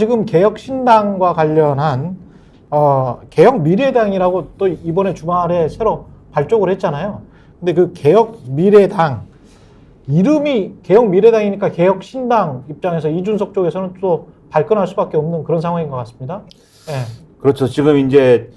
지금 개혁신당과 관련한 개혁미래당이라고 또 이번에 주말에 새로 발족을 했잖아요. 근데 그 개혁미래당 이름이 개혁미래당이니까 개혁신당 입장에서 이준석 쪽에서는 또 발끈할 수밖에 없는 그런 상황인 것 같습니다. 네. 그렇죠. 지금 이제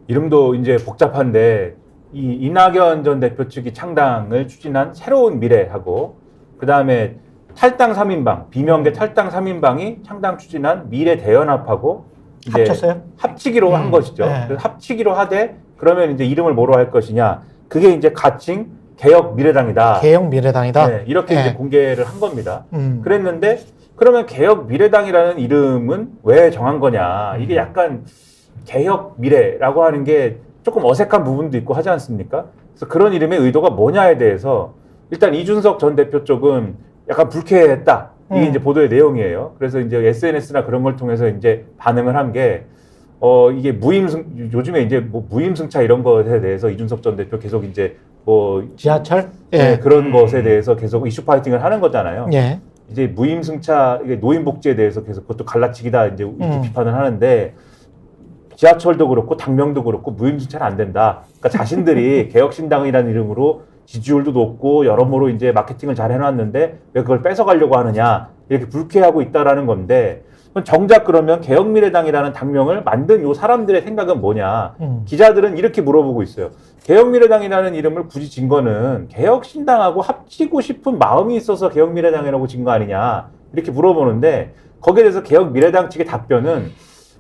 이름도 이제 복잡한데 이 이낙연 전 대표 측이 창당을 추진한 새로운 미래하고 그 다음에 탈당 3인방 비명계 탈당 3인방이 창당 추진한 미래대연합하고 이제 합쳤어요? 합치기로 한 것이죠. 네. 그래서 합치기로 하되 그러면 이제 이름을 뭐로 할 것이냐 그게 이제 가칭 개혁미래당이다. 개혁미래당이다. 네, 이렇게 네. 이제 공개를 한 겁니다. 그랬는데 그러면 개혁미래당이라는 이름은 왜 정한 거냐? 이게 약간 개혁미래라고 하는 게 조금 어색한 부분도 있고 하지 않습니까? 그래서 그런 이름의 의도가 뭐냐에 대해서 일단 이준석 전 대표 쪽은 약간 불쾌했다. 이게 이제 보도의 내용이에요. 그래서 이제 SNS나 그런 걸 통해서 이제 반응을 한 게 이게 요즘에 이제 뭐 무임승차 이런 것에 대해서 이준석 전 대표 계속 이제 뭐 지하철? 네, 그런 것에 대해서 계속 이슈 파이팅을 하는 거잖아요. 예. 이제 무임승차 이게 노인복지에 대해서 계속 그것도 갈라치기다 이제 이렇게 비판을 하는데 지하철도 그렇고 당명도 그렇고 무임승차는 안 된다. 그러니까 자신들이 개혁신당이라는 이름으로 지지율도 높고 여러모로 이제 마케팅을 잘 해놨는데 왜 그걸 뺏어가려고 하느냐 이렇게 불쾌하고 있다라는 건데 정작 그러면 개혁미래당이라는 당명을 만든 요 사람들의 생각은 뭐냐 기자들은 이렇게 물어보고 있어요. 개혁미래당이라는 이름을 굳이 진 거는 개혁신당하고 합치고 싶은 마음이 있어서 개혁미래당이라고 진 거 아니냐 이렇게 물어보는데 거기에 대해서 개혁미래당 측의 답변은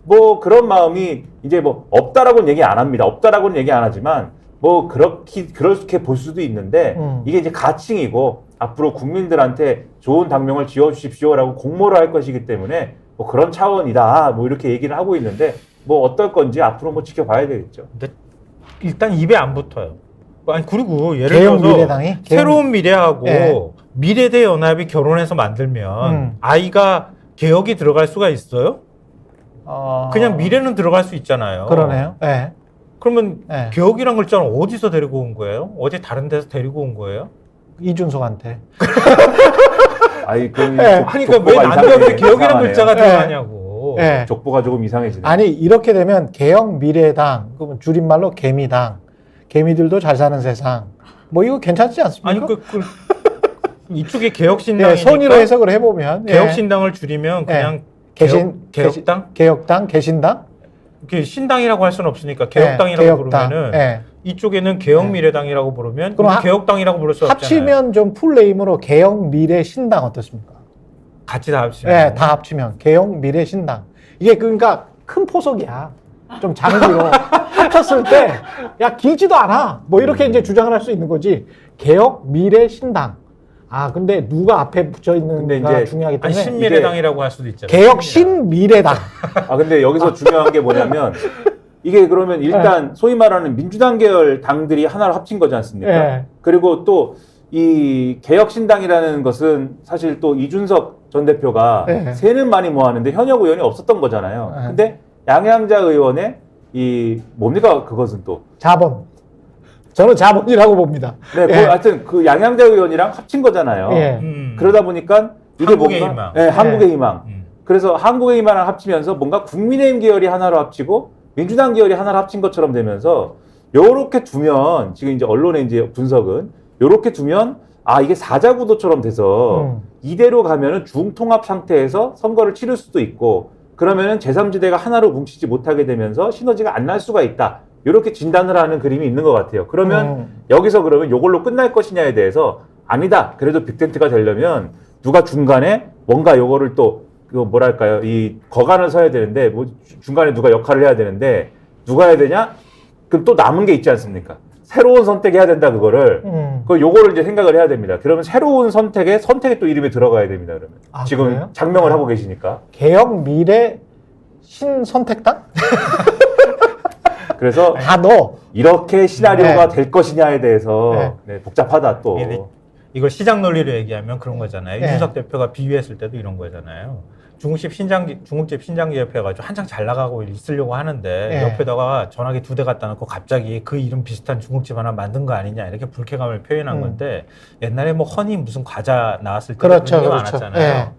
뭐 그런 마음이 이제 뭐 없다라고는 얘기 안 합니다. 없다라고는 얘기 안 하지만 뭐 그렇게 볼 수도 있는데 이게 이제 가칭이고 앞으로 국민들한테 좋은 당명을 지어주십시오라고 공모를 할 것이기 때문에 뭐 그런 차원이다 뭐 이렇게 얘기를 하고 있는데 뭐 어떨 건지 앞으로 뭐 지켜봐야 되겠죠. 근데 일단 입에 안 붙어요. 아니 그리고 예를 개혁 들어서 미래당이? 새로운 미래하고 네. 미래대 연합이 결혼해서 만들면 아이가 개혁이 들어갈 수가 있어요? 그냥 미래는 들어갈 수 있잖아요. 그러네요. 네. 그러면 네. 개혁이란 글자는 어디서 데리고 온 거예요? 어디 다른 데서 데리고 온 거예요? 이준석한테. 아니 그럼 네. 그러니까 왜 난데없이 개혁이란 글자가 네. 들어가냐고. 네. 족보가 조금 이상해지네. 아니 이렇게 되면 개혁미래당, 그러면 줄임말로 개미당, 개미들도 잘 사는 세상. 뭐 이거 괜찮지 않습니까? 아니 이쪽에 개혁신당이니까 네, 선의로 해석을 해보면 개혁신당을 줄이면 그냥 개혁당? 개혁당, 개신당? 이렇게 신당이라고 할 수는 없으니까 개혁당이라고 부르면은 네. 이쪽에는 개혁미래당이라고 부르면 그럼 개혁당이라고 부를 수 없잖아요. 합치면 좀 풀네임으로 개혁미래신당 어떻습니까? 같이 다 합치면. 네, 다 합치면 개혁미래신당. 이게 그러니까 큰 포석이야. 좀 장기로 합쳤을 때 야 길지도 않아. 뭐 이렇게 이제 주장을 할 수 있는 거지. 개혁미래신당. 아 근데 누가 앞에 붙여 있는가 중요하기 아니 때문에 신미래당이라고 할 수도 있잖아요. 개혁신미래당. 아 근데 여기서 중요한 게 뭐냐면 이게 그러면 일단 소위 말하는 민주당 계열 당들이 하나로 합친 거지 않습니까? 네. 그리고 또 이 개혁신당이라는 것은 사실 또 이준석 전 대표가 네. 세는 많이 모았는데 현역 의원이 없었던 거잖아요. 네. 근데 양양자 의원의 이 뭡니까 그것은 또 자본. 저는 자본이라고 봅니다. 네, 예. 하여튼 그 양양자 의원이랑 합친 거잖아요. 예. 그러다 보니까 이게 한국의 뭔가 희망. 네, 한국의 희망. 음. 그래서 한국의 희망을 합치면서 뭔가 국민의힘 계열이 하나로 합치고 민주당 계열이 하나로 합친 것처럼 되면서 요렇게 두면 지금 이제 언론의 이제 분석은 요렇게 두면 아 이게 사자구도처럼 돼서 이대로 가면은 중통합 상태에서 선거를 치를 수도 있고 그러면은 제3지대가 하나로 뭉치지 못하게 되면서 시너지가 안 날 수가 있다. 이렇게 진단을 하는 그림이 있는 것 같아요. 그러면 여기서 그러면 요걸로 끝날 것이냐에 대해서 아니다. 그래도 빅텐트가 되려면 누가 중간에 뭔가 요거를 또 그 뭐랄까요 이 거간을 서야 되는데 뭐 중간에 누가 역할을 해야 되는데 누가 해야 되냐? 그럼 또 남은 게 있지 않습니까? 새로운 선택해야 된다 그거를 그 요거를 이제 생각을 해야 됩니다. 그러면 새로운 선택에 또 이름이 들어가야 됩니다. 그러면 아, 지금 그래요? 장명을 하고 계시니까 개혁미래 신선택당? 그래서 다 넣어. 이렇게 시나리오가 될 것이냐에 대해서 네, 복잡하다 또. 이걸 시장 논리로 얘기하면 그런 거잖아요. 네. 이준석 대표가 비유했을 때도 이런 거잖아요. 중국집 신장기 옆에 가지고 한창 잘 나가고 있으려고 하는데 옆에다가 전화기 2대 갖다 놓고 갑자기 그 이름 비슷한 중국집 하나 만든 거 아니냐 이렇게 불쾌감을 표현한 건데 옛날에 뭐 허니 무슨 과자 나왔을 때 그렇죠, 그런 게 그렇죠. 많았잖아요.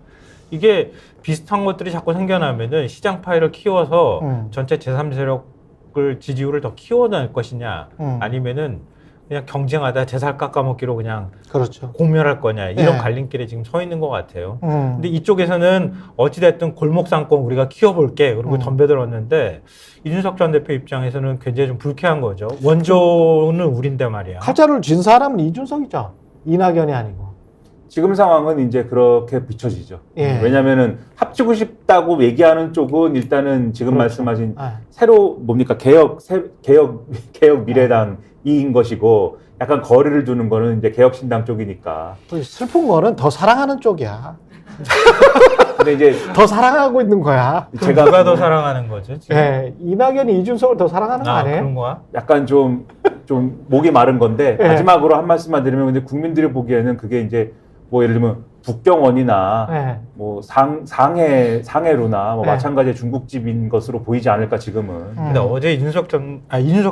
이게 비슷한 것들이 자꾸 생겨나면은 시장 파일을 키워서 전체 제3세력을 지지율을 더 키워낼 것이냐, 아니면은 그냥 경쟁하다 제살 깎아먹기로 그냥 그렇죠. 공멸할 거냐, 이런 네. 갈림길에 지금 서 있는 것 같아요. 근데 이쪽에서는 어찌됐든 골목상권 우리가 키워볼게, 그리고 덤벼들었는데 이준석 전 대표 입장에서는 굉장히 좀 불쾌한 거죠. 원조는 우린데 말이야. 칼자루를 진 사람은 이준석이죠. 이낙연이 아니고. 지금 상황은 이제 그렇게 비춰지죠. 예. 왜냐면은 합치고 싶다고 얘기하는 쪽은 일단은 지금 그렇죠. 말씀하신 아. 새로 뭡니까 개혁 미래당인 것이고 약간 거리를 두는 거는 이제 개혁신당 쪽이니까. 또 슬픈 거는 더 사랑하는 쪽이야. 근데 이제 더 사랑하고 있는 거야. 제가 누가 더 사랑하는 거죠? 지금? 예, 이낙연이 이준석을 더 사랑하는 거 아니에요? 그런 거야? 약간 좀 목이 마른 건데 예. 마지막으로 한 말씀만 드리면 근데 국민들이 보기에는 그게 이제 뭐 예를 들면 북경원이나 예. 뭐 상해루나 뭐 네. 마찬가지의 중국집인 것으로 보이지 않을까 지금은. 근데 어제 이준석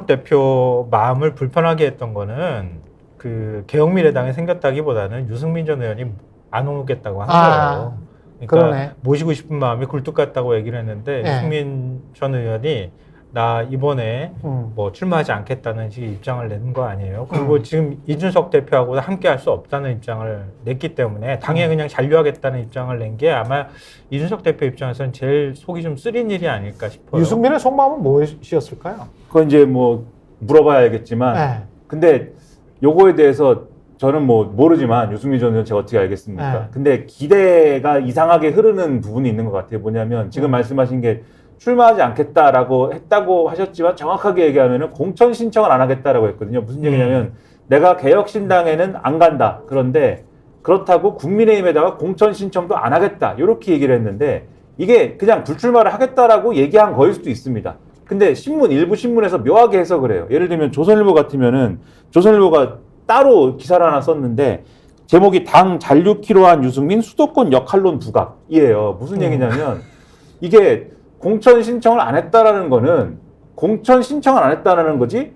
대표 마음을 불편하게 했던 거는 그 개혁미래당이 생겼다기보다는 유승민 전 의원이 안 오겠다고 한 거예요. 그러니까 그러네. 모시고 싶은 마음이 굴뚝 같다고 얘기를 했는데 네. 유승민 전 의원이 나 이번에 음. 뭐 출마하지 않겠다는 식의 입장을 내는 거 아니에요. 그리고 지금 이준석 대표하고 함께 할 수 없다는 입장을 냈기 때문에 당에 그냥 잔류하겠다는 입장을 낸 게 아마 이준석 대표 입장에서는 제일 속이 좀 쓰린 일이 아닐까 싶어요. 유승민의 속마음은 무엇이었을까요? 그건 이제 뭐 물어봐야 알겠지만 네. 근데 요거에 대해서 저는 뭐 모르지만 유승민 전 의원 제가 어떻게 알겠습니까? 네. 근데 기대가 이상하게 흐르는 부분이 있는 것 같아요. 뭐냐면 지금 말씀하신 게 출마하지 않겠다라고 했다고 하셨지만 정확하게 얘기하면은 공천 신청을 안 하겠다라고 했거든요. 무슨 얘기냐면 내가 개혁신당에는 안 간다. 그런데 그렇다고 국민의힘에다가 공천 신청도 안 하겠다. 이렇게 얘기를 했는데 이게 그냥 불출마를 하겠다라고 얘기한 거일 수도 있습니다. 근데 일부 신문에서 묘하게 해석을 해요. 예를 들면 조선일보 같으면은 조선일보가 따로 기사를 하나 썼는데 제목이 당 잔류키로 한 유승민 수도권 역할론 부각이에요. 무슨 얘기냐면 이게 공천 신청을 안 했다라는 거는 공천 신청을 안 했다라는 거지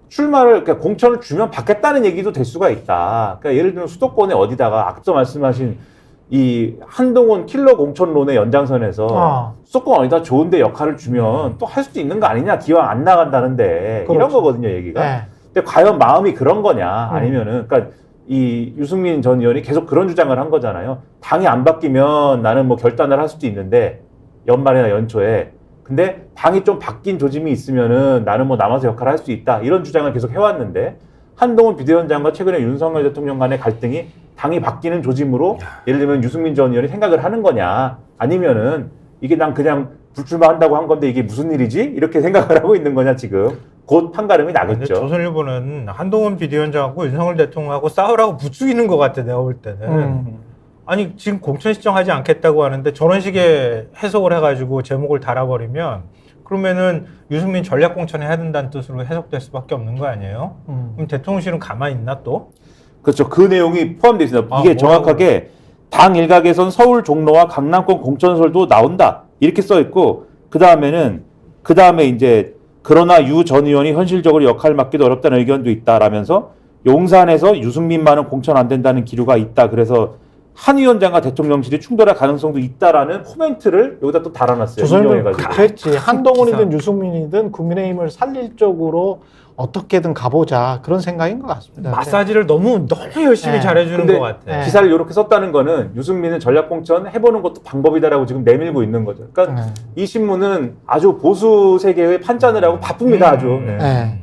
출마를 그러니까 공천을 주면 받겠다는 얘기도 될 수가 있다. 그러니까 예를 들면 수도권에 어디다가 앞서 말씀하신 이 한동훈 킬러 공천론의 연장선에서 수도권 어디다 좋은데 역할을 주면 또 할 수도 있는 거 아니냐 기왕 안 나간다는데 그렇죠. 이런 거거든요 얘기가. 네. 근데 과연 마음이 그런 거냐 아니면은 그러니까 이 유승민 전 의원이 계속 그런 주장을 한 거잖아요. 당이 안 바뀌면 나는 뭐 결단을 할 수도 있는데 연말이나 연초에 근데 당이 좀 바뀐 조짐이 있으면은 나는 뭐 남아서 역할을 할 수 있다 이런 주장을 계속 해왔는데 한동훈 비대위원장과 최근에 윤석열 대통령 간의 갈등이 당이 바뀌는 조짐으로 예를 들면 유승민 전 의원이 생각을 하는 거냐 아니면은 이게 난 그냥 불출마한다고 한 건데 이게 무슨 일이지 이렇게 생각을 하고 있는 거냐 지금 곧 판가름이 근데 나겠죠. 조선일보는 한동훈 비대위원장하고 윤석열 대통령하고 싸우라고 부추기는 것 같아 내가 볼 때는. 아니 지금 공천 신청하지 않겠다고 하는데 저런 식의 해석을 해가지고 제목을 달아버리면 그러면은 유승민 전략 공천해야 된다는 뜻으로 해석될 수밖에 없는 거 아니에요? 그럼 대통령실은 가만히 있나 또? 그렇죠. 그 내용이 포함되어 있습니다. 아, 이게 뭐라고? 정확하게 당 일각에선 서울 종로와 강남권 공천설도 나온다. 이렇게 써 있고 그 다음에 이제 그러나 유 전 의원이 현실적으로 역할을 맡기도 어렵다는 의견도 있다라면서 용산에서 유승민만은 공천 안 된다는 기류가 있다. 그래서 한 위원장과 대통령실이 충돌할 가능성도 있다라는 코멘트를 여기다 또 달아놨어요. 조선일보는 인용해가지고. 그랬지. 한동훈이든 기사. 유승민이든 국민의힘을 살릴 쪽으로 어떻게든 가보자 그런 생각인 것 같습니다. 마사지를 너무 열심히 네. 잘해주는 근데 것 같아. 네. 기사를 이렇게 썼다는 거는 유승민은 전략공천 해보는 것도 방법이다라고 지금 내밀고 있는 거죠. 그러니까 이 신문은 아주 보수 세계의 판단을 하고 바쁩니다. 아주. 네. 네.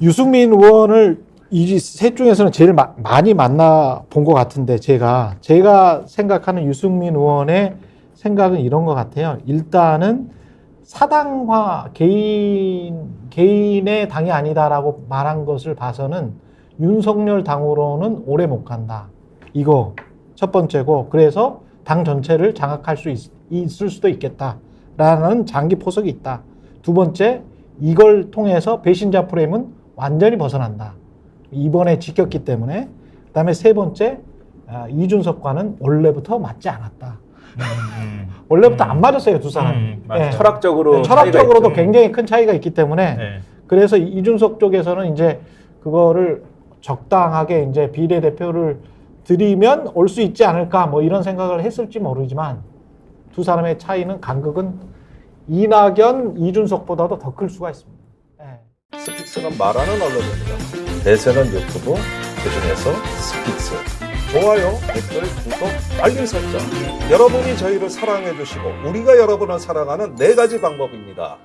유승민 의원을 이 셋 중에서는 제일 많이 만나 본 것 같은데 제가 생각하는 유승민 의원의 생각은 이런 것 같아요. 일단은 사당화 개인의 당이 아니다라고 말한 것을 봐서는 윤석열 당으로는 오래 못 간다. 이거 첫 번째고 그래서 당 전체를 장악할 수 있을 수도 있겠다라는 장기 포석이 있다. 두 번째 이걸 통해서 배신자 프레임은 완전히 벗어난다. 이번에 지켰기 때문에. 그다음에 세 번째 이준석과는 원래부터 맞지 않았다. 원래부터 안 맞았어요 두 사람. 맞아요. 철학적으로 철학적으로도 차이가 있죠. 굉장히 큰 차이가 있기 때문에 네. 그래서 이준석 쪽에서는 이제 그거를 적당하게 이제 비례대표를 드리면 올 수 있지 않을까 뭐 이런 생각을 했을지 모르지만 두 사람의 차이는 간극은 이낙연, 이준석보다도 더 클 수가 있습니다. 예. 스픽스는 말하는 언론입니다. 대세는 유튜브, 그중에서 스픽스. 좋아요, 댓글, 구독, 알림 설정. 여러분이 저희를 사랑해 주시고 우리가 여러분을 사랑하는 4가지 방법입니다.